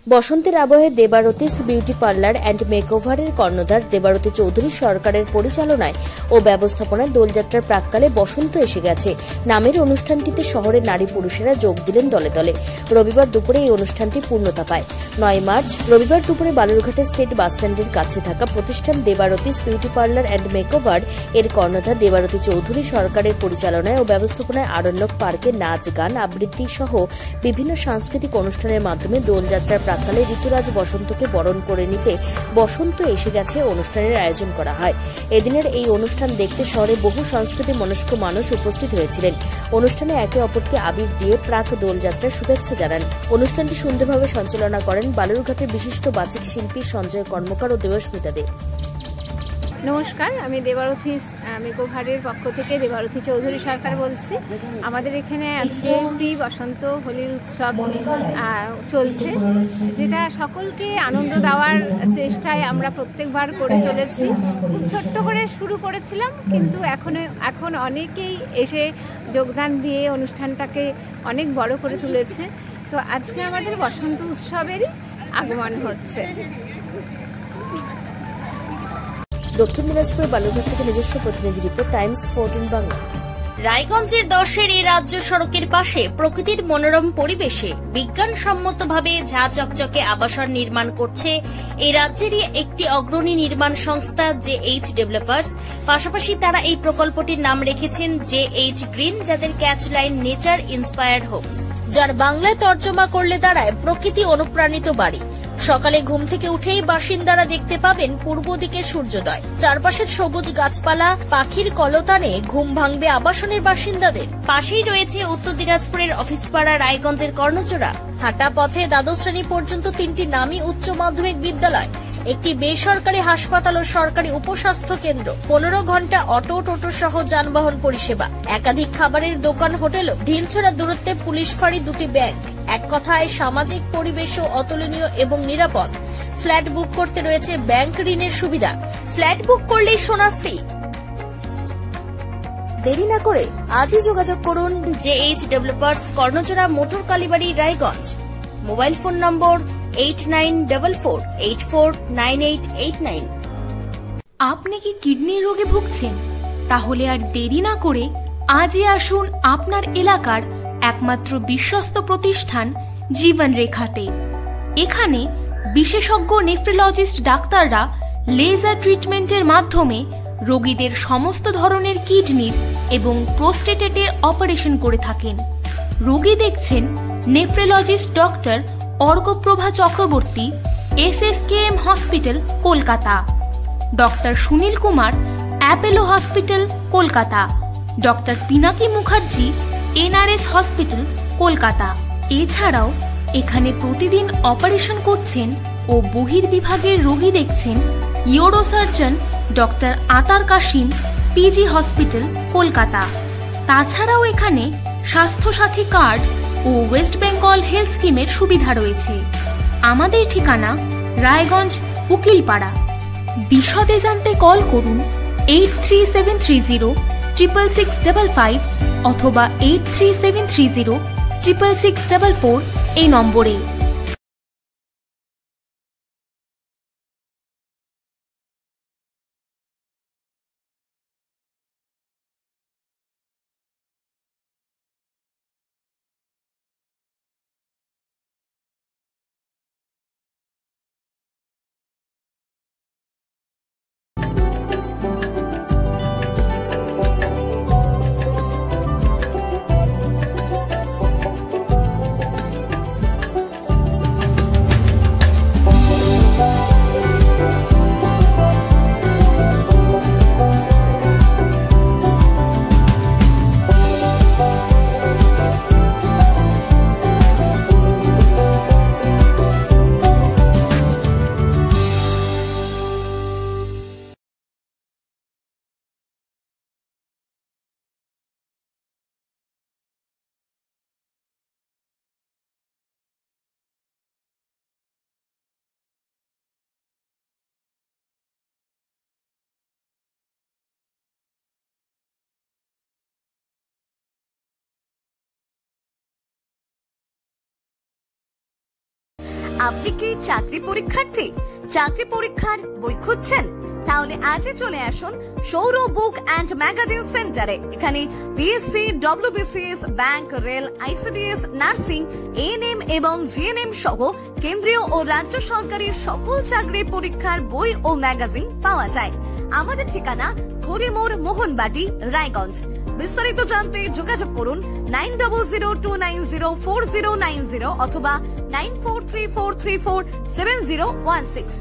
বসন্তের আবহে দেবারতিস beauty parlour and মেকওভারের কর্ণধার দেবারতী চৌধুরী সরকারের পরিচালনায় ও ব্যবস্থাপনায় দোলযাত্রার প্রাক্কালে বসন্ত এসে গেছে নামের অনুষ্ঠানটিতে শহরের নারী পুরুষেরা যোগ দিলেন দলে দলে। রবিবার দুপুরে এই অনুষ্ঠানটি পূর্ণতা পায়। 9 মার্চ রবিবার দুপুরে বালুরঘাটে স্টেট বাসস্ট্যান্ডের কাছে থাকা প্রতিষ্ঠান দেবারতিস বিউটি পার্লার অ্যান্ড মেকওভার এর কর্ণধার দেবারতী চৌধুরী সরকারের পরিচালনায় ও ব্যবস্থাপনায় আরণ্যক পার্কে নাচ গান আবৃত্তি সহ বিভিন্ন সাংস্কৃতিক অনুষ্ঠানের মাধ্যমে দোলযাত্রার প্রাক্কালে ঋতুরাজ বসন্তকে বরণ করে নিতে বসন্ত এসে গেছে অনুষ্ঠানের আয়োজন করা হয়। এদিনের এই অনুষ্ঠান দেখতে শহরে বহু সংস্কৃতি মনস্ক মানুষ উপস্থিত হয়েছিলেন। অনুষ্ঠানে একে অপরকে আবির দিয়ে প্রাক দোলযাত্রার শুভেচ্ছা জানান। অনুষ্ঠানটি সুন্দরভাবে সঞ্চালনা করেন বালুরঘাটের বিশিষ্ট বাচিক শিল্পী সঞ্জয় কর্মকার ও দেবস্মিতা দে। নমস্কার, আমি দেবারতী মেকওভারের পক্ষ থেকে দেবারতী চৌধুরী সরকার বলছি। আমাদের এখানে আজকে প্রি বসন্ত হোলির উৎসব চলছে, যেটা সকলকে আনন্দ দেওয়ার চেষ্টায় আমরা প্রত্যেকবার করে চলেছি। খুব ছোট্ট করে শুরু করেছিলাম, কিন্তু এখন অনেকেই এসে যোগদান দিয়ে অনুষ্ঠানটাকে অনেক বড় করে তুলেছে। তো আজকে আমাদের বসন্ত উৎসবেরই আগমন হচ্ছে। দক্ষিণ দিনাজপুর বালুরঘাট থেকে নিজস্ব প্রতিনিধি রিপোর্ট, টাইমস 14 বাংলা। রায়গঞ্জের 10-এর এই রাজ্য সড়কের পাশে প্রকৃতির মনোরম পরিবেশে বিজ্ঞানসম্মতভাবে ঝা চকচকে আবাসন নির্মাণ করছে এই রাজ্যেরই একটি অগ্রণী নির্মাণ সংস্থা JH ডেভেলপার্স। পাশাপাশি তারা এই প্রকল্পটির নাম রেখেছেন JH গ্রিন, যাদের ক্যাচলাইন নেচার ইন্সপায়ার্ড হোমস, যার বাংলায় তর্জমা করলে দাঁড়ায় প্রকৃতি অনুপ্রাণিত বাড়ি। সকালে ঘুম থেকে উঠেই বাসিন্দারা দেখতে পাবেন পূর্ব দিকে সূর্যোদয়। চারপাশের সবুজ গাছপালা, পাখির কলতানে ঘুম ভাঙবে আবাসনের বাসিন্দাদের। পাশেই রয়েছে উত্তর দিনাজপুরের অফিসপাড়া রায়গঞ্জের কর্ণজোড়া। হাঁটা পথে দ্বাদশ শ্রেণী পর্যন্ত 3টি নামী উচ্চ মাধ্যমিক বিদ্যালয়, একটি বেসরকারি হাসপাতাল ও সরকারি উপস্বাস্থ্য কেন্দ্র, 15 ঘন্টা অটো টোটো সহ যানবাহন পরিষেবা, একাধিক খাবারের দোকান, হোটেল, ঢিলছড়া দূরত্বে পুলিশ ফাঁড়ি, 2টি ব্যাংক। এক কথায় সামাজিক পরিবেশও অতুলনীয় এবং নিরাপদ। ফ্ল্যাট বুক করতে রয়েছে ব্যাংক ঋণের সুবিধা। ফ্ল্যাট বুক করলেই সোনা ফ্রি। দেরি না করে আজই যোগাযোগ করুন JH developers, Karnajora, motor Kalibari, Raiganj. Mobile phone number 8944849889। আপনি কি কিডনি রোগে ভুগছেন? তাহলে আর দেরি না করে আজই আসুন আপনার এলাকার একমাত্র বিশ্বস্ত প্রতিষ্ঠান জীবন রেখাতে। এখানে বিশেষজ্ঞ নেফ্রোলজিস্ট ডাক্তাররা লেজার ট্রিটমেন্টের মাধ্যমে রোগীদের সমস্ত ধরনের কিডনির এবং প্রোস্টেটের অপারেশন করে থাকেন। রোগী দেখছেন nephrologist doctor Arkaprabha Chakraborty, SSKM hospital, Kolkata; doctor Sunil Kumar, Apollo hospital, Kolkata; doctor Pinaki Mukherjee, NRS hospital, Kolkata. এছাড়াও এখানে প্রতিদিন অপারেশন করছেন ও বহির্বিভাগের রোগী দেখছেন ইউরোসার্জন ডক্টর আতার কাশিম, PG হসপিটাল, কলকাতা। তাছাড়াও এখানে স্বাস্থ্যসাথী কার্ড ও ওয়েস্ট বেঙ্গল হেলথ স্কিমের সুবিধা রয়েছে। আমাদের ঠিকানা রায়গঞ্জ, উকিলপাড়া। বিশদে জানতে কল করুন 8373066655 অথবা 8373066644 এই নম্বরে। আপনি কি চাকরি পরীক্ষার্থী? চাকরি পরীক্ষার বই খুঁজছেন? তাহলে আজই চলে আসুন সৌরভ বুক অ্যান্ড ম্যাগাজিন সেন্টারে। এখানে BSc, WBCS, bank, rail, ICDS, nursing, ANM এবং জিএনএম সহ কেন্দ্রীয় ও রাজ্য সরকারি সকল চাকরির পরীক্ষার বই ও ম্যাগাজিন পাওয়া যায়। আমাদের ঠিকানা হরিমোড়, মোহনবাটি, রায়গঞ্জ। বিস্তারিত জানতে যোগাযোগ করুন 9002904090 অথবা 9434347016।